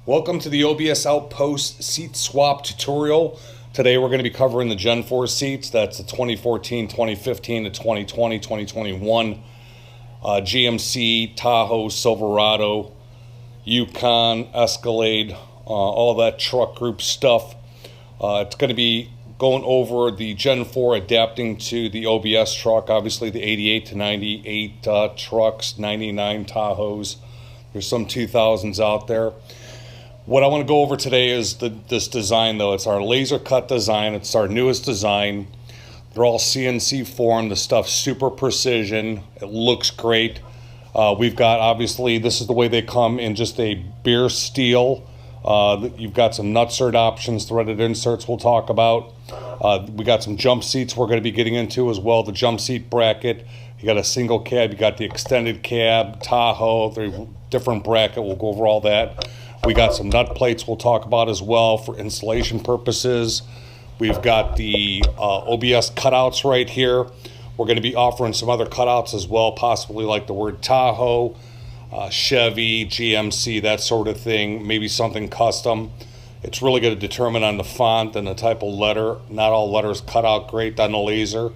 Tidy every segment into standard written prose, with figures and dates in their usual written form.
Welcome to the OBS Outpost seat swap tutorial. Today we're going to be covering the Gen 4 seats. That's the 2014, 2015 to 2020, 2021 GMC, Tahoe, Silverado, Yukon, Escalade, all that truck group stuff. It's going to be going over the Gen 4 adapting to the OBS truck, obviously the 88 to 98 trucks, 99 Tahoes. There's some 2000s out there. What I want to go over today is this design, though. It's our laser cut design. It's our newest design. They're all CNC formed. The stuff's super precision. It looks great. We've got, obviously, this is the way they come in just a bare steel. You've got some nutsert options, threaded inserts we'll talk about. We got some jump seats we're going to be getting into as well. The jump seat bracket. You got a single cab. You got the extended cab, Tahoe, the different bracket. We'll go over all that. We got some nut plates we'll talk about as well for installation purposes. We've got the OBS cutouts right here. We're going to be offering some other cutouts as well, possibly like the word Tahoe, Chevy, GMC, that sort of thing, maybe something custom. It's really going to determine on the font and the type of letter. Not all letters cut out great on the laser.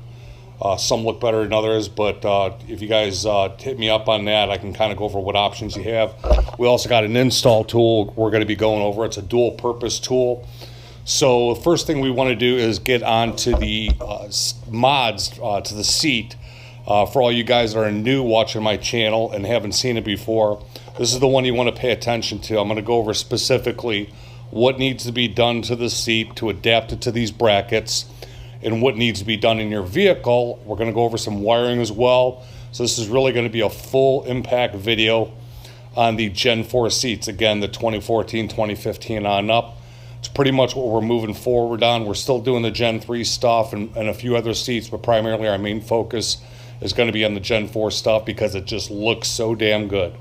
Some look better than others, but if you guys hit me up on that, I can kind of go over what options you have. We also got an install tool we're going to be going over. It's a dual purpose tool. So the first thing we want to do is get onto the mods to the seat. For all you guys that are new watching my channel and haven't seen it before, this is the one you want to pay attention to. I'm going to go over specifically what needs to be done to the seat to adapt it to these brackets, and what needs to be done in your vehicle. We're going to go over some wiring as well. So this is really going to be a full impact video on the Gen 4 seats. Again, the 2014, 2015 on up. It's pretty much what we're moving forward on. We're still doing the Gen 3 stuff and a few other seats, but primarily our main focus is going to be on the Gen 4 stuff because it just looks so damn good.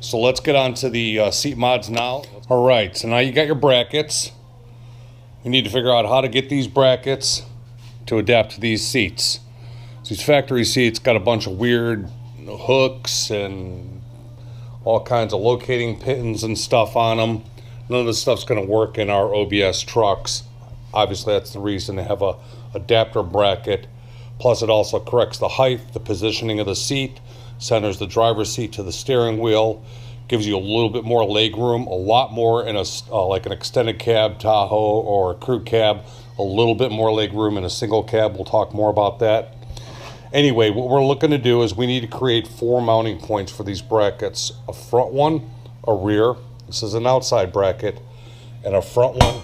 So let's get on to the seat mods now. All right, so now you got your brackets. You need to figure out how to get these brackets to adapt to these seats. These factory seats got a bunch of weird hooks and all kinds of locating pins and stuff on them. None of this stuff's going to work in our OBS trucks. Obviously, that's the reason they have a adapter bracket. Plus, it also corrects the height, the positioning of the seat, centers the driver's seat to the steering wheel, gives you a little bit more leg room, a lot more in a like an extended cab Tahoe or a crew cab. A little bit more leg room in a single cab. We'll talk more about that. Anyway, what we're looking to do is we need to create 4 mounting points for these brackets. A front one, a rear. This is an outside bracket. And a front one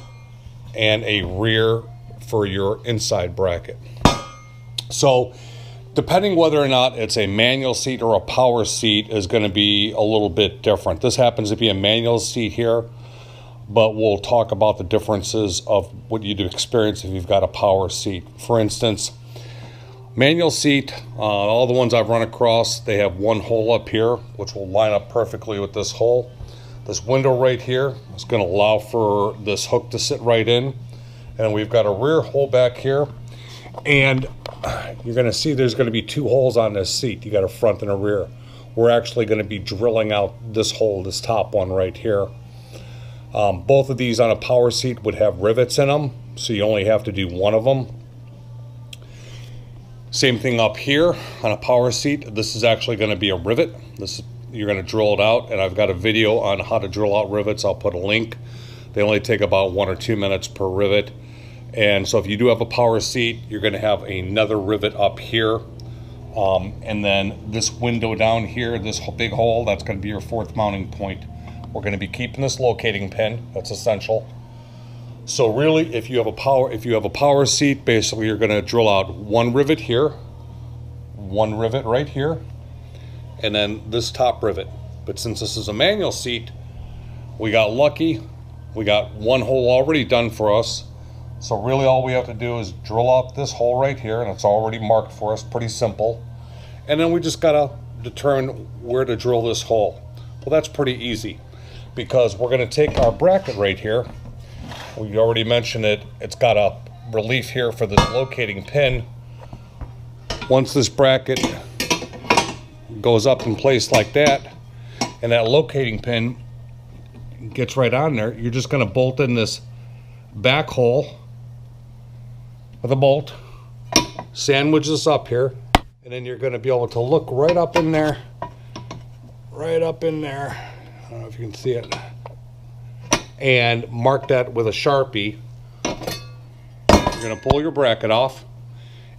and a rear for your inside bracket. So, depending whether or not it's a manual seat or a power seat is going to be a little bit different. This happens to be a manual seat here, but we'll talk about the differences of what you'd experience if you've got a power seat. For instance, manual seat, all the ones I've run across, they have one hole up here, which will line up perfectly with this hole. This window right here is going to allow for this hook to sit right in. And we've got a rear hole back here. And you're going to see there's going to be 2 holes on this seat. You got a front and a rear. We're actually going to be drilling out this hole, this top one right here. Both of these on a power seat would have rivets in them, so you only have to do one of them. Same thing up here on a power seat. This is actually going to be a rivet. You're going to drill it out, and I've got a video on how to drill out rivets. I'll put a link. They only take about 1 or 2 minutes per rivet. And so if you do have a power seat, you're going to have another rivet up here. And then this window down here, this big hole, that's going to be your 4th mounting point. We're going to be keeping this locating pin. That's essential. So really, if you have a power seat, basically you're going to drill out 1 rivet here, 1 rivet right here, and then this top rivet. But since this is a manual seat, we got lucky. We got 1 hole already done for us. So really all we have to do is drill out this hole right here, and it's already marked for us, pretty simple. And then we just got to determine where to drill this hole. Well, that's pretty easy, because we're going to take our bracket right here. We already mentioned it. It's got a relief here for this locating pin. Once this bracket goes up in place like that, and that locating pin gets right on there, you're just going to bolt in this back hole with a bolt, sandwich this up here, and then you're going to be able to look right up in there. Right up in there. I don't know if you can see it. And mark that with a Sharpie. You're going to pull your bracket off,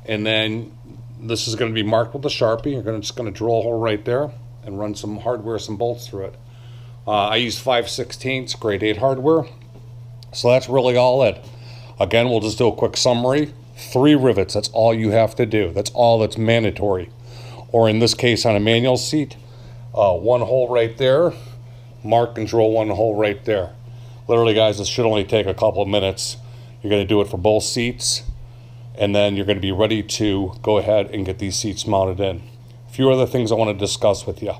and then this is going to be marked with a Sharpie. You're just going to drill a hole right there and run some hardware, some bolts through it. I use 5/16 grade 8 hardware. So that's really all it. Again, we'll just do a quick summary. 3 rivets, that's all you have to do. That's all that's mandatory. Or in this case on a manual seat, 1 hole right there, mark and drill 1 hole right there. Literally, guys, this should only take a couple of minutes. You're going to do it for both seats, and then you're going to be ready to go ahead and get these seats mounted in. A few other things I want to discuss with you.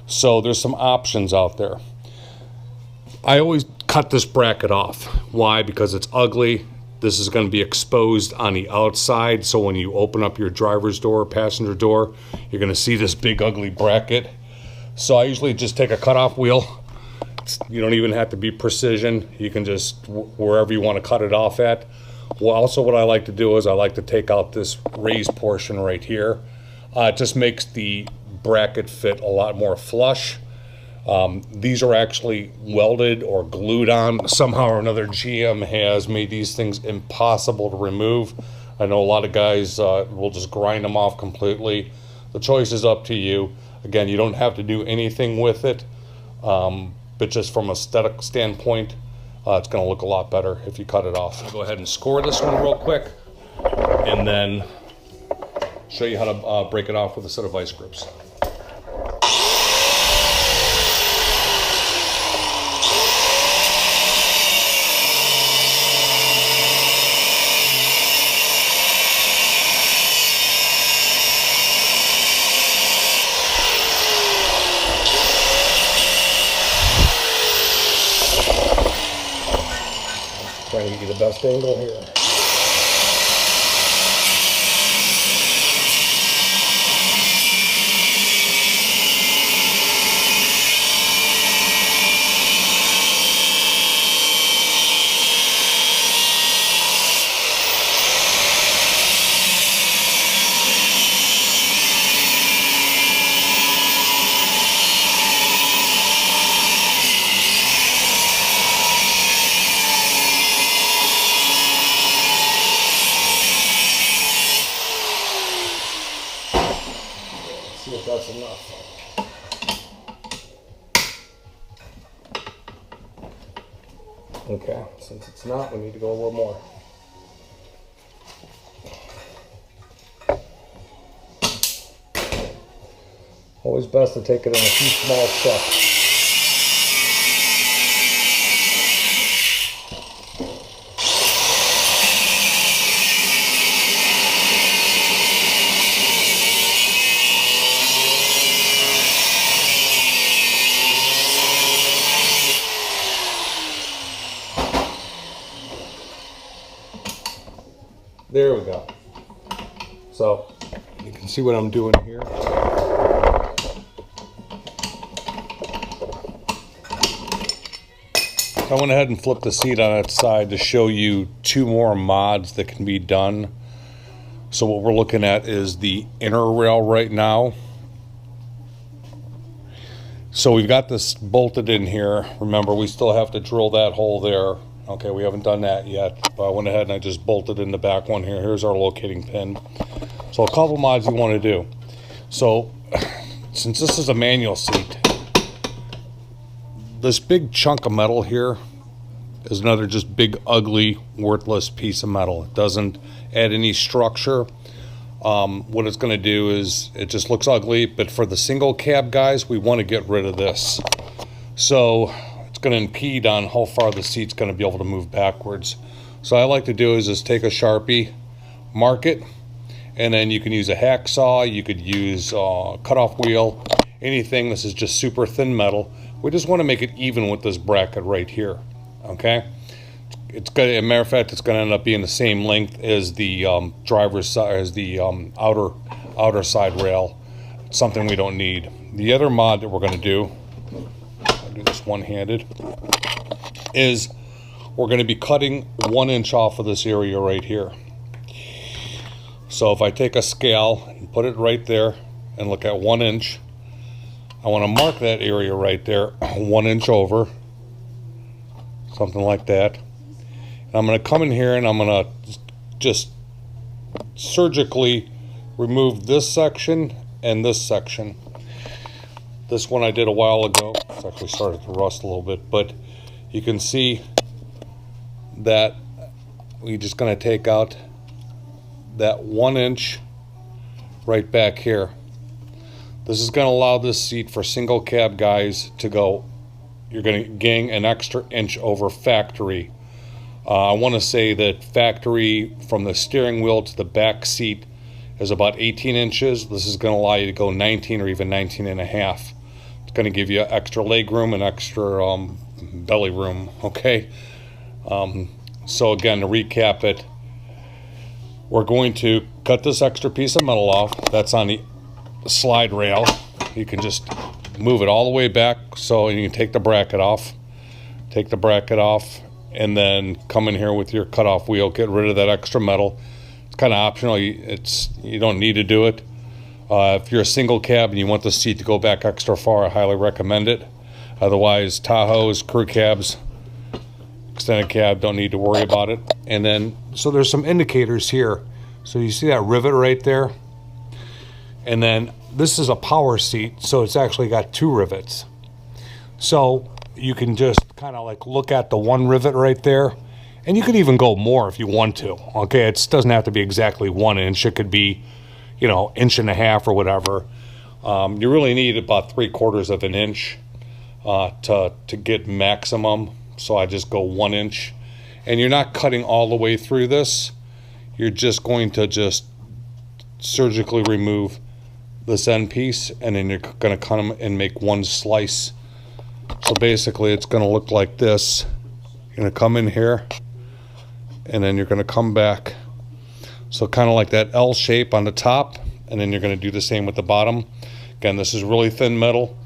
So there's some options out there. I always cut this bracket off. Why? Because it's ugly. This is going to be exposed on the outside, so when you open up your driver's door, passenger door, you're going to see this big ugly bracket. So I usually just take a cutoff wheel. You don't even have to be precision. You can just, wherever you want to cut it off at. Well, also what I like to do is I like to take out this raised portion right here. It just makes the bracket fit a lot more flush. These are actually welded or glued on. Somehow or another, GM has made these things impossible to remove. I know a lot of guys will just grind them off completely. The choice is up to you. Again, you don't have to do anything with it, but just from an aesthetic standpoint, it's going to look a lot better if you cut it off. I'll go ahead and score this one real quick, and then show you how to break it off with a set of vice grips. Trying to get you the best angle here. See if that's enough. Okay, since it's not, we need to go a little more. Always best to take it in a few small steps. There we go. So you can see what I'm doing here. I went ahead and flipped the seat on its side to show you 2 more mods that can be done. So what we're looking at is the inner rail right now. So we've got this bolted in here. Remember, we still have to drill that hole there. Okay, we haven't done that yet. But I went ahead and I just bolted in the back one here. Here's our locating pin. So a couple mods you want to do. So since this is a manual seat, this big chunk of metal here is another just big, ugly, worthless piece of metal. It doesn't add any structure. What it's going to do is it just looks ugly, but for the single cab guys, we want to get rid of this. So going to impede on how far the seat's going to be able to move backwards. So what I like to do is just take a Sharpie, mark it, and then you can use a hacksaw, you could use a cutoff wheel, anything. This is just super thin metal. We just want to make it even with this bracket right here. Okay, it's going to, as a matter of fact, it's going to end up being the same length as the driver's side, as the outer side rail. It's something we don't need. The other mod that we're going to do do this one-handed, is we're going to be cutting 1 inch off of this area right here. So if I take a scale and put it right there and look at 1 inch, I want to mark that area right there 1 inch over, something like that. And I'm going to come in here and I'm going to just surgically remove this section and this section. This one I did a while ago. It's actually started to rust a little bit, but you can see that we're just going to take out that 1 inch right back here. This is going to allow this seat for single cab guys to go, you're going to gain an extra inch over factory. I want to say that factory from the steering wheel to the back seat is about 18 inches. This is going to allow you to go 19 or even 19 and a half. It's going to give you extra leg room and extra belly room, okay? So again, to recap it, we're going to cut this extra piece of metal off. That's on the slide rail. You can just move it all the way back so you can take the bracket off. Take the bracket off and then come in here with your cutoff wheel, get rid of that extra metal. It's kind of optional. You don't need to do it. If you're a single cab and you want the seat to go back extra far, I highly recommend it. Otherwise, Tahoes, crew cabs, extended cab, don't need to worry about it. And then, so there's some indicators here. So you see that rivet right there? And then this is a power seat, so it's actually got 2 rivets. So you can just kind of like look at the one rivet right there, and you could even go more if you want to. Okay, it doesn't have to be exactly 1 inch. It could be, you know, 1.5 inches or whatever. You really need about 3/4 of an inch to get maximum. So I just go 1 inch, and you're not cutting all the way through this. You're just going to just surgically remove this end piece, and then you're going to come and make one slice. So basically it's going to look like this. You're going to come in here and then you're going to come back, so kind of like that L shape on the top, and then you're going to do the same with the bottom. Again, this is really thin metal,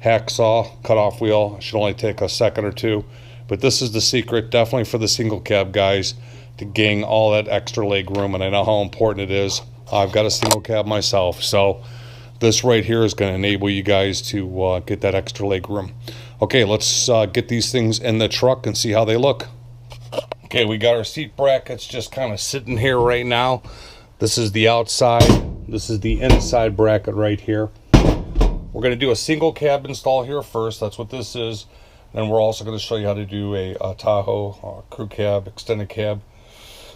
hacksaw, cutoff wheel. It should only take a second or two, but this is the secret, definitely for the single cab guys, to gain all that extra leg room. And I know how important it is. I've got a single cab myself, so this right here is going to enable you guys to get that extra leg room. Okay, let's get these things in the truck and see how they look. Okay, we got our seat brackets just kind of sitting here right now. This is the outside. This is the inside bracket right here. We're going to do a single cab install here first. That's what this is. Then we're also going to show you how to do a Tahoe crew cab, extended cab,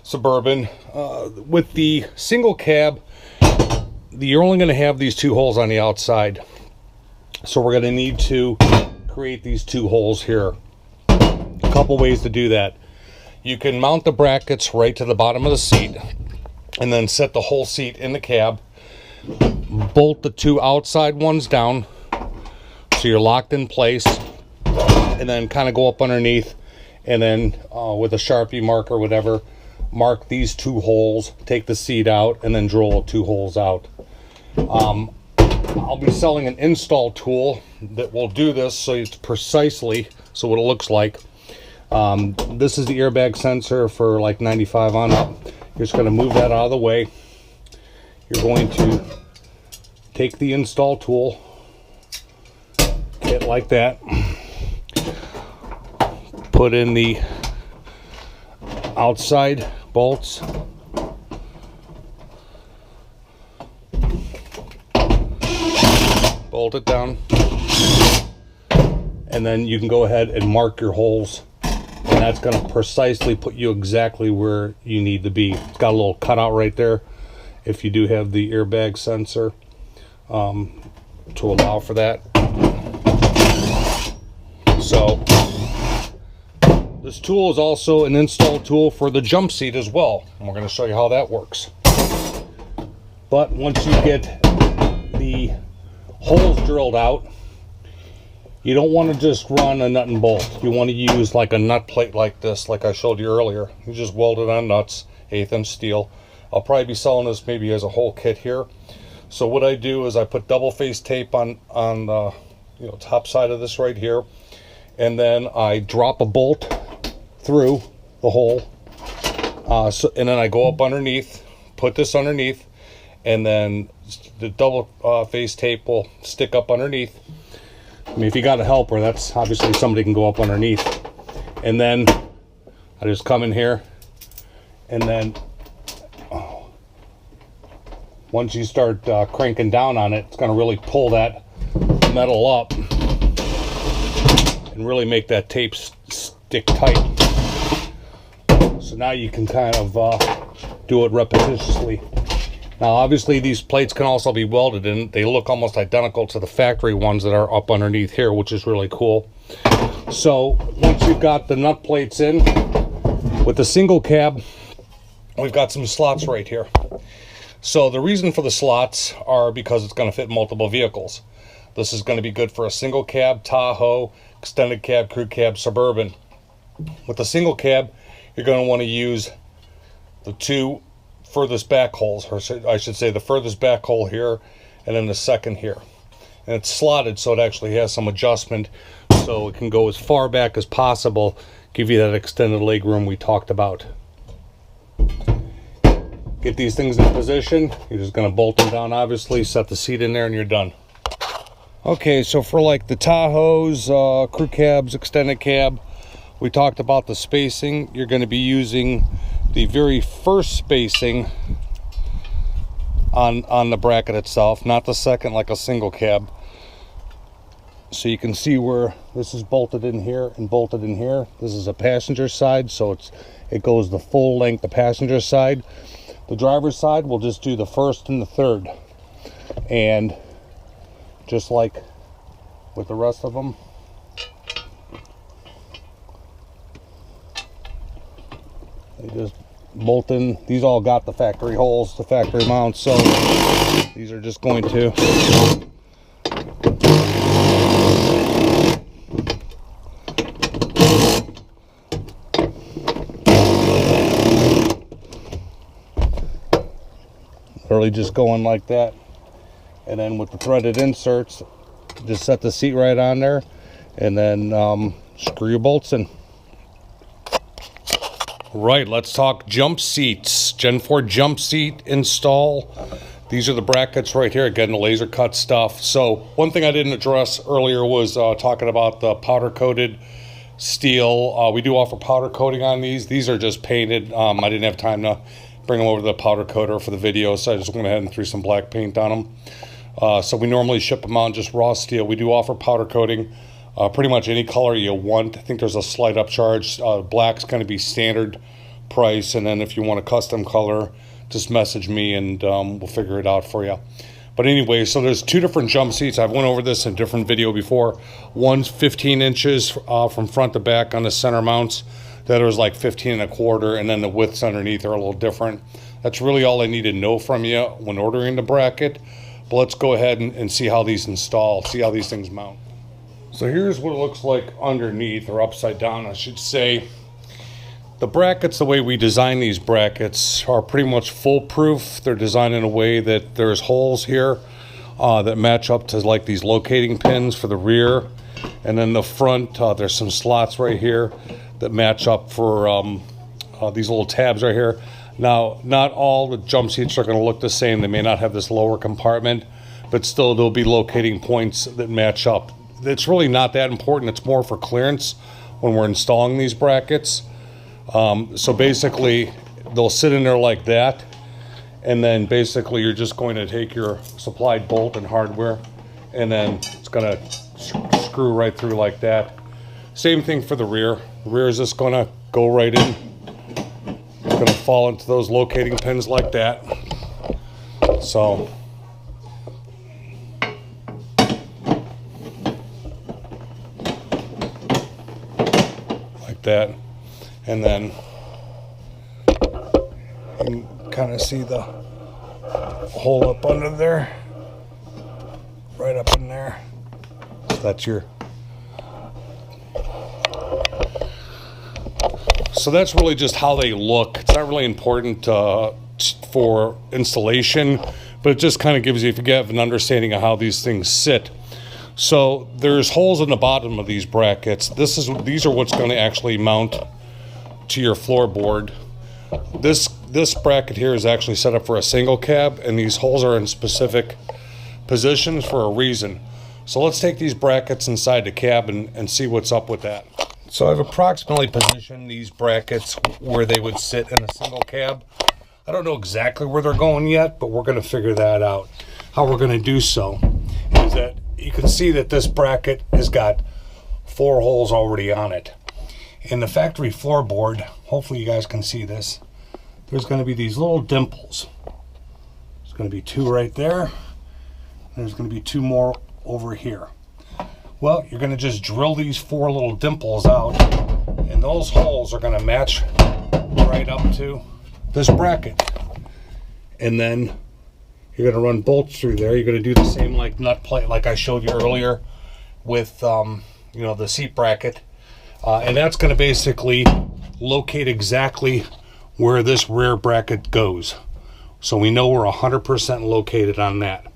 Suburban. With the single cab, you're only going to have these 2 holes on the outside. So we're going to need to create these 2 holes here. A couple ways to do that. You can mount the brackets right to the bottom of the seat and then set the whole seat in the cab. Bolt the 2 outside ones down so you're locked in place, and then kind of go up underneath, and then with a Sharpie marker or whatever, mark these 2 holes, take the seat out, and then drill 2 holes out. I'll be selling an install tool that will do this so it's precisely so what it looks like. This is the airbag sensor for like 95 on up. You're just going to move that out of the way. You're going to take the install tool, get like that, put in the outside bolts, bolt it down, and then you can go ahead and mark your holes, and that's going to precisely put you exactly where you need to be. It's got a little cutout right there if you do have the airbag sensor to allow for that. So this tool is also an install tool for the jump seat as well, and we're going to show you how that works. But once you get the holes drilled out, you don't want to just run a nut and bolt. You want to use like a nut plate like this, like I showed you earlier. You just weld it on nuts, 1/8 inch steel. I'll probably be selling this maybe as a whole kit here. So what I do is I put double face tape on the top side of this right here, and then I drop a bolt through the hole, and then I go up underneath, put this underneath, and then the double face tape will stick up underneath. I mean, if you got a helper, that's obviously somebody can go up underneath. And then I just come in here, and then once you start cranking down on it, it's going to really pull that metal up and really make that tape stick tight. So now you can kind of do it repetitiously. Now obviously these plates can also be welded, and they look almost identical to the factory ones that are up underneath here, which is really cool. So once you've got the nut plates in, with the single cab, we've got some slots right here. So the reason for the slots are because it's going to fit multiple vehicles. This is going to be good for a single cab, Tahoe, extended cab, crew cab, Suburban. With the single cab, you're going to want to use the two furthest back holes, or I should say the furthest back hole here, and then the second here. And it's slotted so it actually has some adjustment, so it can go as far back as possible, give you that extended leg room we talked about. Get these things in position. You're just going to bolt them down, obviously, set the seat in there, and you're done. Okay, so for like the Tahoes, crew cabs, extended cab, we talked about the spacing. You're going to be using the very first spacing on the bracket itself, not the second like a single cab. So you can see where this is bolted in here and bolted in here. This is a passenger side, so it goes the full length the passenger side. The driver's side will just do the first and the third, and just like with the rest of them, they just bolt in. These all got the factory holes, the factory mounts, so these are just going to literally just going like that. And then with the threaded inserts, just set the seat right on there, and then screw your bolts in. Right, let's talk jump seats. Gen 4 jump seat install. These are the brackets right here. Again, the laser cut stuff. So one thing I didn't address earlier was talking about the powder coated steel. We do offer powder coating on these. These are just painted. I didn't have time to bring them over to the powder coater for the video, so I just went ahead and threw some black paint on them. So we normally ship them out just raw steel. We do offer powder coating. Pretty much any color you want. I think there's a slight upcharge. Black's going to be standard price, and then if you want a custom color, just message me and we'll figure it out for you. But anyway, so there's two different jump seats. I've went over this in a different video before. One's 15 inches from front to back on the center mounts. The other is like 15 1/4, and then the widths underneath are a little different. That's really all I need to know from you when ordering the bracket. But let's go ahead and see how these install, see how these things mount. So here's what it looks like underneath, or upside down I should say. The brackets, the way we design these brackets, are pretty much foolproof. They're designed in a way that there's holes here that match up to like these locating pins for the rear. And then the front, there's some slots right here that match up for these little tabs right here. Now, not all the jump seats are going to look the same. They may not have this lower compartment, but still there'll be locating points that match up. It's really not that important. It's more for clearance when we're installing these brackets. So basically, they'll sit in there like that, and then basically you're just going to take your supplied bolt and hardware, and then it's going to screw right through like that. Same thing for the rear. The rear is just going to go right in. It's going to fall into those locating pins like that. So that, and then you can kind of see the hole up under there, right up in there. That's your, so that's really just how they look. It's not really important for installation, but it just kind of gives you, if you have an understanding of how these things sit. So there's holes in the bottom of these brackets. These are what's going to actually mount to your floorboard. This bracket here is actually set up for a single cab, and these holes are in specific positions for a reason. So let's take these brackets inside the cab and see what's up with that. So I've approximately positioned these brackets where they would sit in a single cab. I don't know exactly where they're going yet, but we're going to figure that out. How we're going to do so is that you can see that this bracket has got 4 holes already on it. In the factory floorboard, hopefully you guys can see this, there's going to be these little dimples. There's going to be 2 right there, and there's going to be 2 more over here. Well, you're going to just drill these 4 little dimples out, and those holes are going to match right up to this bracket. And then you're going to run bolts through there. You're going to do the same like nut plate like I showed you earlier with you know, the seat bracket. And that's going to basically locate exactly where this rear bracket goes. So we know we're 100% located on that.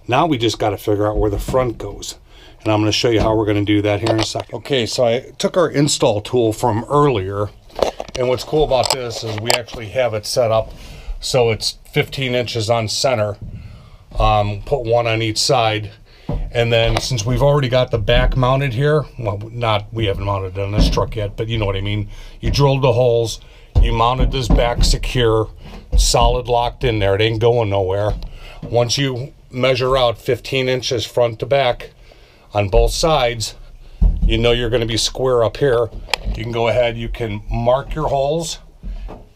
Now we just got to figure out where the front goes. And I'm going to show you how we're going to do that here in a second. Okay, so I took our install tool from earlier. And what's cool about this is we actually have it set up so it's 15 inches on center. Put 1 on each side. And then since we've already got the back mounted here, well, we haven't mounted it on this truck yet, but you know what I mean. You drilled the holes, you mounted this back secure, solid locked in there. It ain't going nowhere. Once you measure out 15 inches front to back on both sides, you know you're going to be square up here. You can go ahead, you can mark your holes,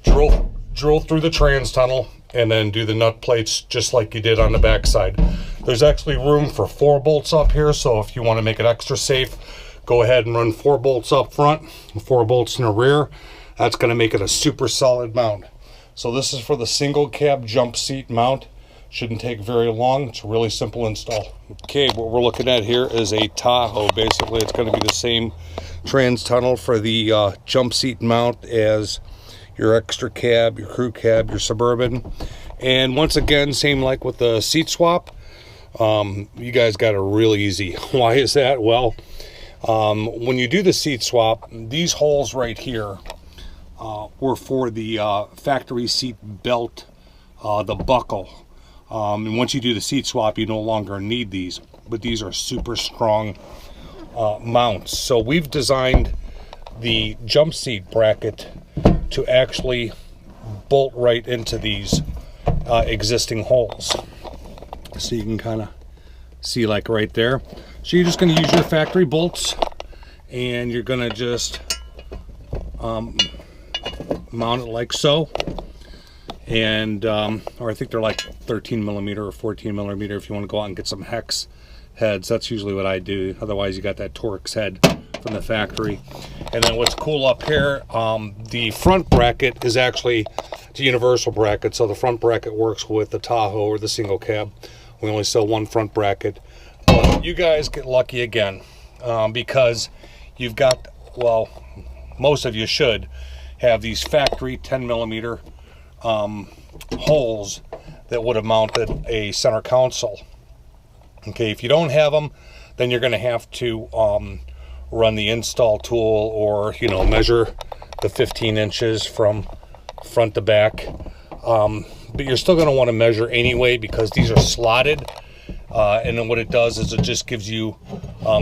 drill through the trans tunnel, and then do the nut plates just like you did on the back side. There's actually room for 4 bolts up here, so if you want to make it extra safe, go ahead and run 4 bolts up front and 4 bolts in the rear. That's going to make it a super solid mount. So this is for the single cab jump seat mount. Shouldn't take very long. It's a really simple install. Okay, what we're looking at here is a Tahoe. Basically, it's going to be the same trans tunnel for the jump seat mount as your extra cab, your crew cab, your Suburban. And once again, same like with the seat swap, you guys got it real easy. Why is that? Well, when you do the seat swap, these holes right here were for the factory seat belt, the buckle. And once you do the seat swap, you no longer need these, but these are super strong mounts. So we've designed the jump seat bracket to actually bolt right into these existing holes. So you can kind of see like right there. So you're just going to use your factory bolts, and you're going to just mount it like so. And or I think they're like 13 millimeter or 14 millimeter if you want to go out and get some hex heads. That's usually what I do. Otherwise you got that Torx head from the factory. And then what's cool up here, the front bracket is actually a universal bracket. So the front bracket works with the Tahoe or the single cab. We only sell 1 front bracket. But you guys get lucky again because you've got, well, most of you should have these factory 10 millimeter holes that would have mounted a center console. Okay, if you don't have them, then you're going to have to run the install tool, or you know, measure the 15 inches from front to back. But you're still going to want to measure anyway because these are slotted, and then what it does is it just gives you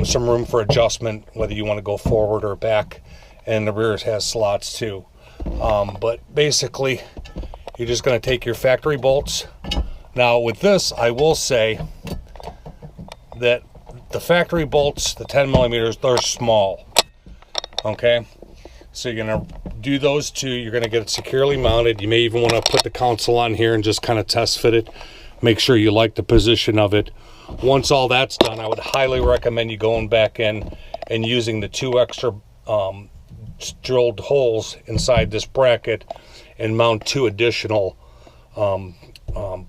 some room for adjustment whether you want to go forward or back, and the rear has slots too. But basically you're just going to take your factory bolts. Now with this, I will say that the factory bolts, the 10 millimeters, they're small. Okay, so you're going to do those 2. You're going to get it securely mounted. You may even want to put the console on here and just kind of test fit it. Make sure you like the position of it. Once all that's done, I would highly recommend you going back in and using the 2 extra drilled holes inside this bracket and mount 2 additional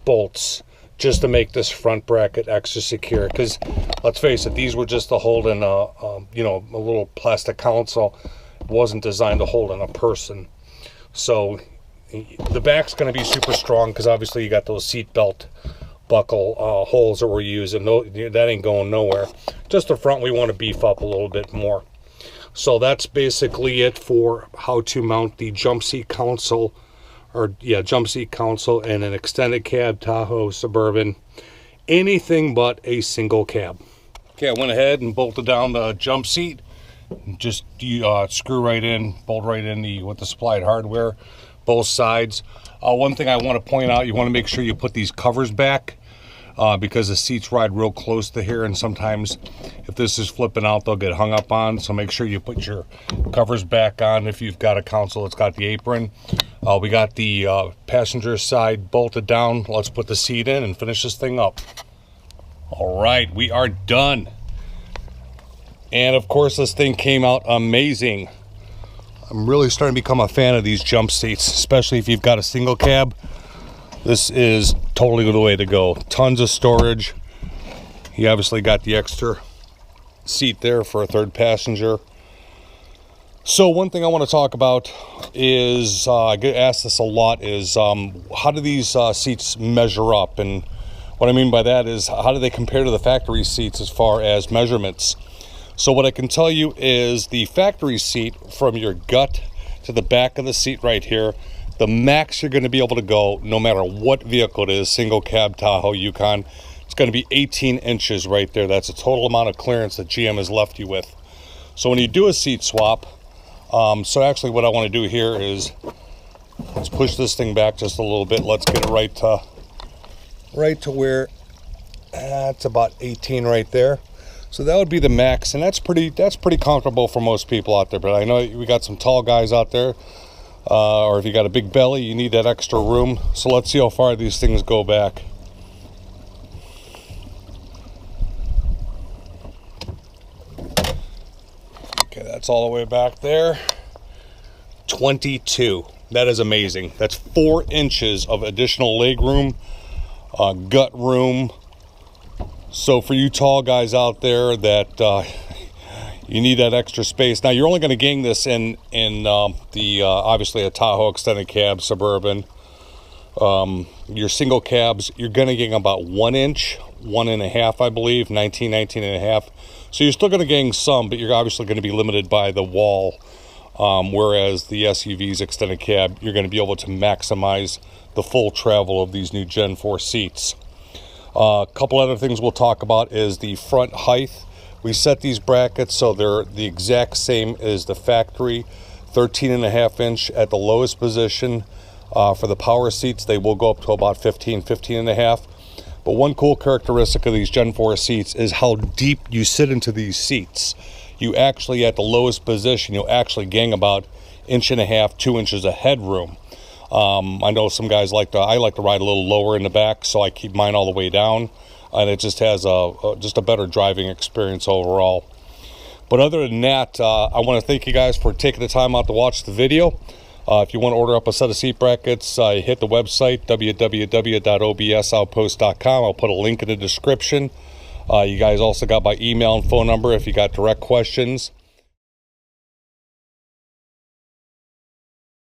bolts just to make this front bracket extra secure. Because let's face it, these were just to hold in a you know, a little plastic console. It wasn't designed to hold in a person. So the back's going to be super strong because obviously you got those seat belt buckle holes that we're using. That ain't going nowhere. Just the front we want to beef up a little bit more. So that's basically it for how to mount the jump seat console, jump seat console and an extended cab Tahoe Suburban. Anything but a single cab. Okay, I went ahead and bolted down the jump seat. Just screw right in, bolt right in with the supplied hardware, both sides. One thing I want to point out, you want to make sure you put these covers back. Because the seats ride real close to here, and sometimes if this is flipping out, they'll get hung up on. So make sure you put your covers back on if you've got a console that's got the apron. We got the passenger side bolted down. Let's put the seat in and finish this thing up. All right, we are done. And of course, this thing came out amazing. I'm really starting to become a fan of these jump seats, especially if you've got a single cab. This is totally the way to go. Tons of storage. You obviously got the extra seat there for a third passenger. So one thing I want to talk about is, I get asked this a lot, is how do these seats measure up? And what I mean by that is, how do they compare to the factory seats as far as measurements? So what I can tell you is the factory seat, from your gut to the back of the seat right here, the max you're going to be able to go, no matter what vehicle it is, single cab Tahoe Yukon, it's going to be 18 inches right there. That's the total amount of clearance that GM has left you with. So when you do a seat swap, so actually what I want to do here is, let's push this thing back just a little bit. Let's get it right to where, it's about 18 right there. So that would be the max, and that's pretty comfortable for most people out there. But I know we got some tall guys out there. Or if you got a big belly, you need that extra room. So let's see how far these things go back. Okay, that's all the way back there. 22. That is amazing. That's 4 inches of additional leg room, gut room. So for you tall guys out there that you need that extra space. Now you're only going to gain this in obviously a Tahoe extended cab Suburban. Your single cabs, you're going to gain about 1 inch, 1.5, I believe, 19.5. So you're still going to gain some, but you're obviously going to be limited by the wall. Whereas the SUV's extended cab, you're going to be able to maximize the full travel of these new Gen 4 seats. A couple other things we'll talk about is the front height. We set these brackets so they're the exact same as the factory, 13.5 inch at the lowest position. For the power seats, they will go up to about 15.5. But one cool characteristic of these Gen 4 seats is how deep you sit into these seats. You actually, at the lowest position, you'll actually gain about 1.5, 2 inches of headroom. I know some guys I like to ride a little lower in the back, so I keep mine all the way down. And it just has just a better driving experience overall. But other than that, I want to thank you guys for taking the time out to watch the video. If you want to order up a set of seat brackets, hit the website, www.obsoutpost.com. I'll put a link in the description. You guys also got my email and phone number if you got direct questions.